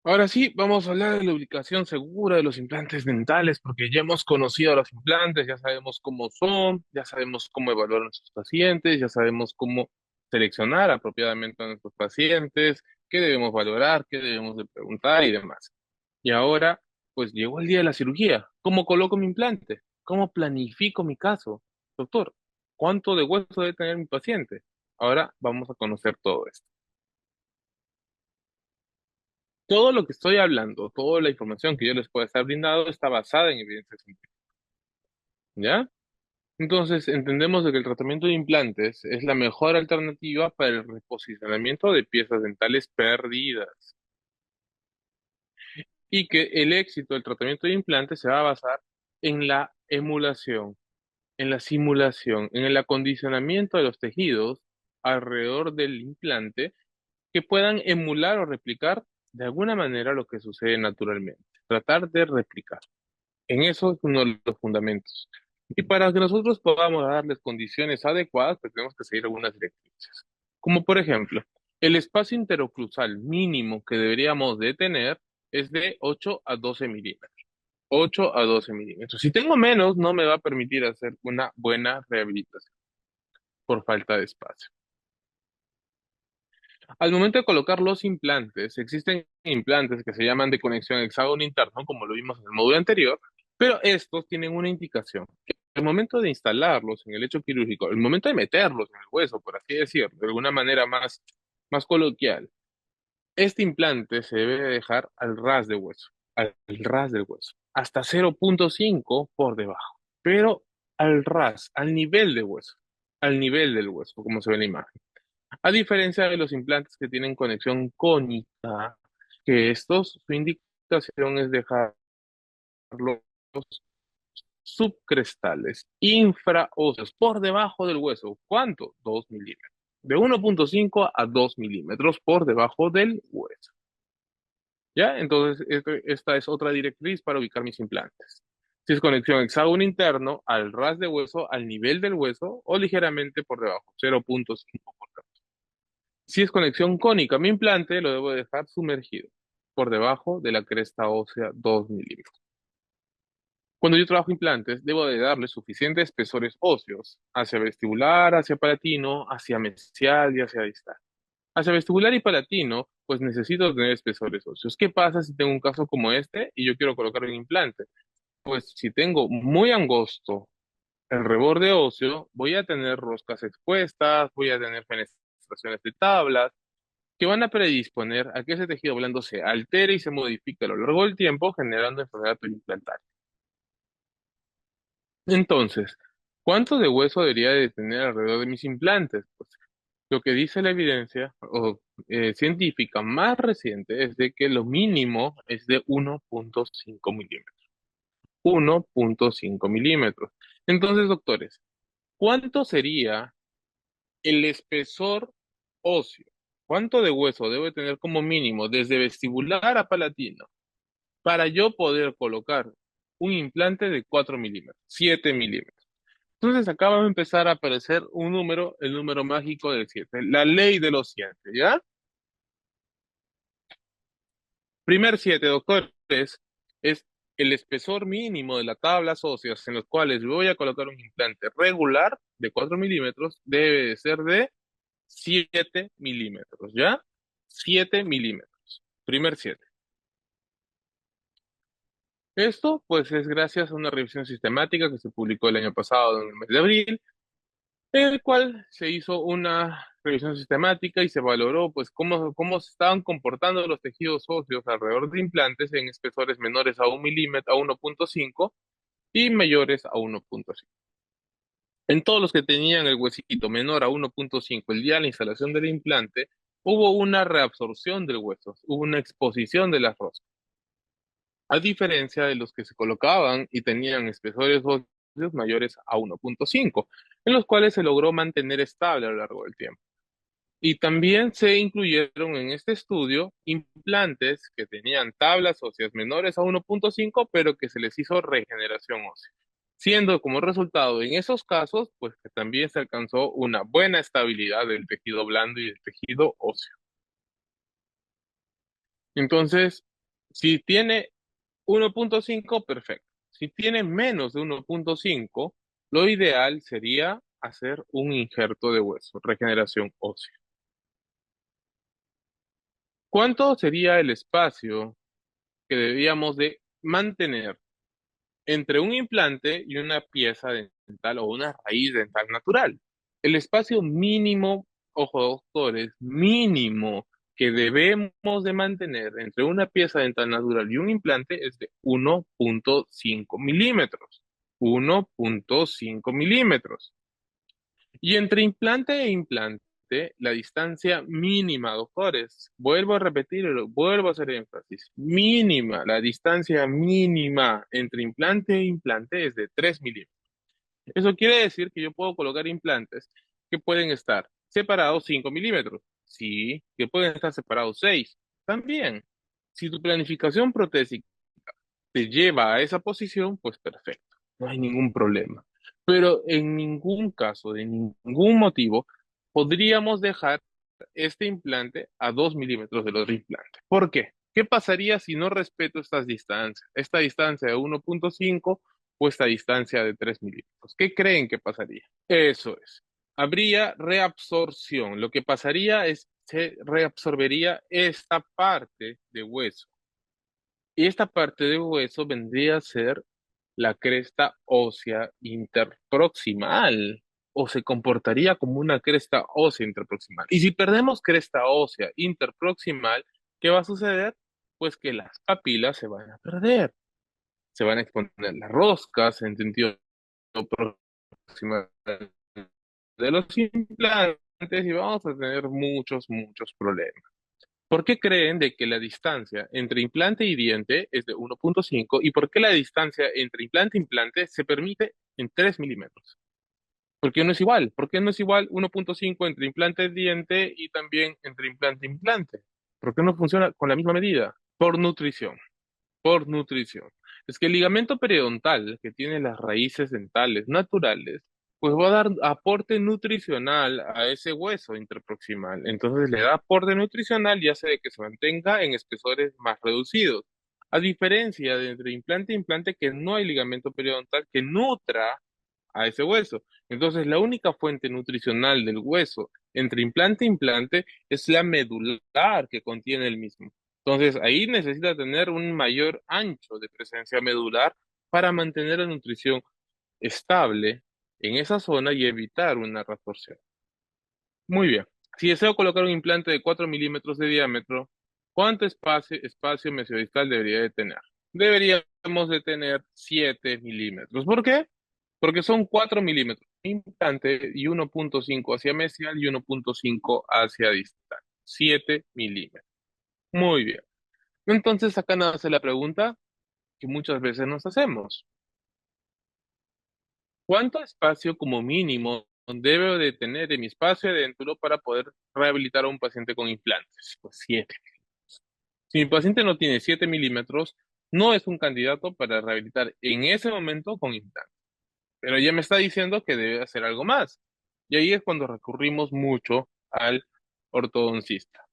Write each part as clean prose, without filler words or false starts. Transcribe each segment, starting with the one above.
Ahora sí, vamos a hablar de la ubicación segura de los implantes dentales, porque ya hemos conocido a los implantes, ya sabemos cómo son, ya sabemos cómo evaluar a nuestros pacientes, ya sabemos cómo seleccionar apropiadamente a nuestros pacientes, qué debemos valorar, qué debemos de preguntar y demás. Y ahora, pues llegó el día de la cirugía. ¿Cómo coloco mi implante? ¿Cómo planifico mi caso? Doctor, ¿cuánto de hueso debe tener mi paciente? Ahora vamos a conocer todo esto. Todo lo que estoy hablando, toda la información que yo les pueda estar brindando está basada en evidencia científica, ¿ya? Entonces, entendemos de que el tratamiento de implantes es la mejor alternativa para el reposicionamiento de piezas dentales perdidas y que el éxito del tratamiento de implantes se va a basar en la emulación, en la simulación, en el acondicionamiento de los tejidos alrededor del implante que puedan emular o replicar de alguna manera lo que sucede naturalmente. Tratar de replicar. En eso es uno de los fundamentos. Y para que nosotros podamos darles condiciones adecuadas, pues tenemos que seguir algunas directrices. Como por ejemplo, el espacio interoclusal mínimo que deberíamos de tener es de 8 a 12 milímetros. 8 a 12 milímetros. Si tengo menos, no me va a permitir hacer una buena rehabilitación por falta de espacio. Al momento de colocar los implantes, existen implantes que se llaman de conexión hexágono interno, como lo vimos en el módulo anterior, pero estos tienen una indicación. Al momento de instalarlos en el lecho quirúrgico, el momento de meterlos en el hueso, por así decirlo, de alguna manera más coloquial, este implante se debe dejar al ras de hueso, al ras del hueso, hasta 0,5 por debajo, pero al ras, al nivel de hueso, al nivel del hueso, como se ve en la imagen. A diferencia de los implantes que tienen conexión cónica, que estos, su indicación es dejarlos subcrestales, infraóseos, por debajo del hueso. ¿Cuánto? 2 milímetros. De 1,5 a 2 milímetros por debajo del hueso. ¿Ya? Entonces, esta es otra directriz para ubicar mis implantes. Si es conexión hexágono interno, al ras de hueso, al nivel del hueso o ligeramente por debajo, 0,5 por debajo. Si es conexión cónica, mi implante lo debo dejar sumergido por debajo de la cresta ósea 2 milímetros. Cuando yo trabajo implantes, debo de darle suficientes espesores óseos hacia vestibular, hacia palatino, hacia mesial y hacia distal. Hacia vestibular y palatino, pues necesito tener espesores óseos. ¿Qué pasa si tengo un caso como este y yo quiero colocar un implante? Pues si tengo muy angosto el reborde óseo, voy a tener roscas expuestas, voy a tener fenestraciones de tablas que van a predisponer a que ese tejido blando se altere y se modifique a lo largo del tiempo, generando enfermedad periimplantaria. Entonces, ¿cuánto de hueso debería de tener alrededor de mis implantes? Pues lo que dice la evidencia científica más reciente es de que lo mínimo es de 1,5 milímetros. 1,5 milímetros. Entonces, doctores, ¿cuánto sería el espesor óseo? ¿Cuánto de hueso debe tener como mínimo desde vestibular a palatino para yo poder colocar un implante de 4 milímetros, 7 milímetros? Entonces acá va a empezar a aparecer un número, el número mágico del 7, la ley de los 7, ¿ya? Primer 7, doctores, es el espesor mínimo de las tablas óseas en los cuales voy a colocar un implante regular de 4 milímetros, debe de ser de 7 milímetros, ¿ya? 7 milímetros. Primer 7. Esto, pues, es gracias a una revisión sistemática que se publicó el año pasado, en el mes de abril, en el cual se hizo una revisión sistemática y se valoró, pues, cómo se estaban comportando los tejidos óseos alrededor de implantes en espesores menores a 1 milímetro, a 1,5 y mayores a 1,5. En todos los que tenían el huesito menor a 1,5 el día de la instalación del implante, hubo una reabsorción del hueso, hubo una exposición de las roscas. A diferencia de los que se colocaban y tenían espesores óseos mayores a 1,5, en los cuales se logró mantener estable a lo largo del tiempo. Y también se incluyeron en este estudio implantes que tenían tablas óseas menores a 1,5, pero que se les hizo regeneración ósea, siendo como resultado en esos casos, pues que también se alcanzó una buena estabilidad del tejido blando y del tejido óseo. Entonces, Si tiene 1.5, perfecto. Si tiene menos de 1.5, lo ideal sería hacer un injerto de hueso, regeneración ósea. ¿Cuánto sería el espacio que debíamos de mantener entre un implante y una pieza dental o una raíz dental natural? El espacio mínimo, ojo doctores, mínimo que debemos de mantener entre una pieza dental natural y un implante es de 1.5 milímetros. 1.5 milímetros. Y entre implante e implante, la distancia mínima, doctores, vuelvo a repetirlo, vuelvo a hacer énfasis, mínima, la distancia mínima entre implante e implante es de 3 milímetros. Eso quiere decir que yo puedo colocar implantes que pueden estar separados 5 milímetros, sí, que pueden estar separados 6, también. Si tu planificación protésica te lleva a esa posición, pues perfecto, no hay ningún problema. Pero en ningún caso, de ningún motivo, podríamos dejar este implante a 2 milímetros del otro implante. ¿Por qué? ¿Qué pasaría si no respeto estas distancias? Esta distancia de 1.5 o esta distancia de 3 milímetros. ¿Qué creen que pasaría? Eso es. Habría reabsorción. Lo que pasaría es se reabsorbería esta parte de hueso y esta parte de hueso vendría a ser la cresta ósea interproximal o se comportaría como una cresta ósea interproximal. Y si perdemos cresta ósea interproximal, ¿qué va a suceder? Pues que las papilas se van a perder, se van a exponer las roscas en sentido proximal de los implantes y vamos a tener muchos problemas. ¿Por qué creen de que la distancia entre implante y diente es de 1.5 y por qué la distancia entre implante e implante se permite en 3 milímetros? ¿Por qué no es igual? ¿Por qué no es igual 1.5 entre implante y diente y también entre implante e implante? ¿Por qué no funciona con la misma medida? Por nutrición, por nutrición. Es que el ligamento periodontal que tiene las raíces dentales naturales, pues va a dar aporte nutricional a ese hueso interproximal. Entonces le da aporte nutricional y hace de que se mantenga en espesores más reducidos. A diferencia de entre implante e implante que no hay ligamento periodontal que nutra a ese hueso. Entonces la única fuente nutricional del hueso entre implante e implante es la medular que contiene el mismo. Entonces, ahí necesita tener un mayor ancho de presencia medular para mantener la nutrición estable en esa zona y evitar una retorsión. Muy bien. Si deseo colocar un implante de 4 milímetros de diámetro, ¿cuánto espacio mesodistal debería de tener? Deberíamos de tener 7 milímetros. ¿Por qué? Porque son 4 milímetros de implante y 1.5 hacia mesial y 1.5 hacia distal. 7 milímetros. Muy bien. Entonces acá nos hace la pregunta que muchas veces nos hacemos. ¿Cuánto espacio como mínimo debo de tener en mi espacio adentro para poder rehabilitar a un paciente con implantes? Pues 7. Si mi paciente no tiene 7 milímetros, no es un candidato para rehabilitar en ese momento con implantes. Pero ya me está diciendo que debe hacer algo más. Y ahí es cuando recurrimos mucho al ortodoncista,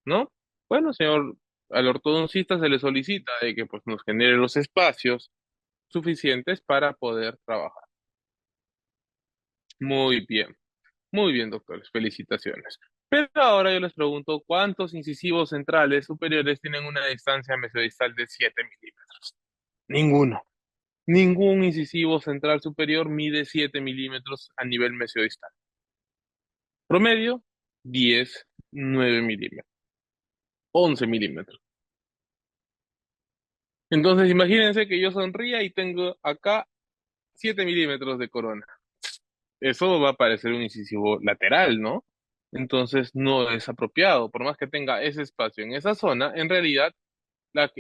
¿no? Bueno, señor, al ortodoncista se le solicita de que pues, nos genere los espacios suficientes para poder trabajar. Muy bien, doctores, felicitaciones. Pero ahora yo les pregunto, ¿cuántos incisivos centrales superiores tienen una distancia mesodistal de 7 milímetros? Ninguno. Ningún incisivo central superior mide 7 milímetros a nivel mesodistal. Promedio, 10, 9 milímetros, 11 milímetros. Entonces imagínense que yo sonría y tengo acá 7 milímetros de corona. Eso va a parecer un incisivo lateral, ¿no? Entonces no es apropiado. Por más que tenga ese espacio en esa zona, en realidad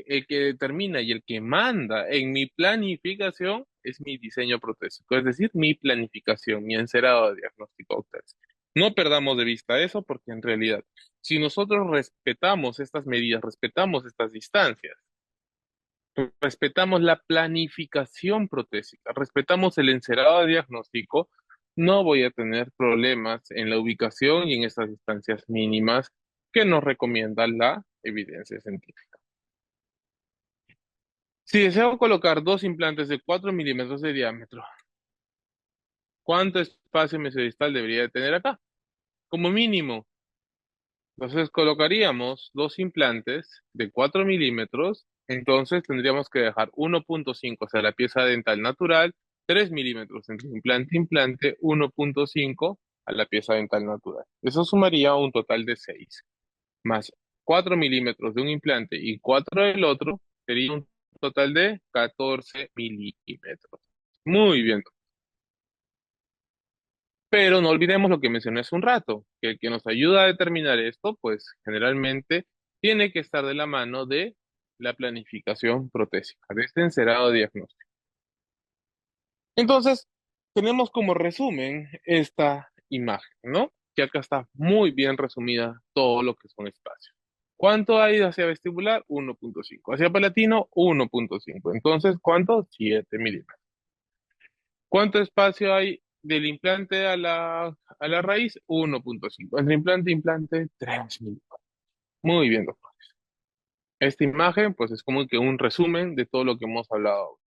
el que determina y el que manda en mi planificación es mi diseño protésico, es decir, mi planificación, mi encerado de diagnóstico doctores. No perdamos de vista eso porque en realidad, si nosotros respetamos estas medidas, respetamos estas distancias, respetamos la planificación protésica, respetamos el encerado de diagnóstico, no voy a tener problemas en la ubicación y en estas distancias mínimas que nos recomienda la evidencia científica. Si deseo colocar dos implantes de 4 milímetros de diámetro, ¿cuánto espacio mesodistal debería de tener acá? Como mínimo. Entonces colocaríamos dos implantes de 4 milímetros, entonces tendríamos que dejar 1,5, o sea, la pieza dental natural, 3 milímetros entre implante e implante, 1,5 a la pieza dental natural. Eso sumaría un total de 6, más 4 milímetros de un implante y 4 del otro, sería un total de 14 milímetros. Muy bien. Pero no olvidemos lo que mencioné hace un rato, que el que nos ayuda a determinar esto, pues generalmente tiene que estar de la mano de la planificación protésica, de este encerado diagnóstico. Entonces, tenemos como resumen esta imagen, ¿no? Que acá está muy bien resumida todo lo que son espacios. ¿Cuánto hay hacia vestibular? 1,5. Hacia palatino, 1,5. Entonces, ¿cuánto? 7 milímetros. ¿Cuánto espacio hay del implante a la raíz? 1,5. Entre implante e implante, 3 milímetros. Muy bien, doctor. Esta imagen, pues es como que un resumen de todo lo que hemos hablado.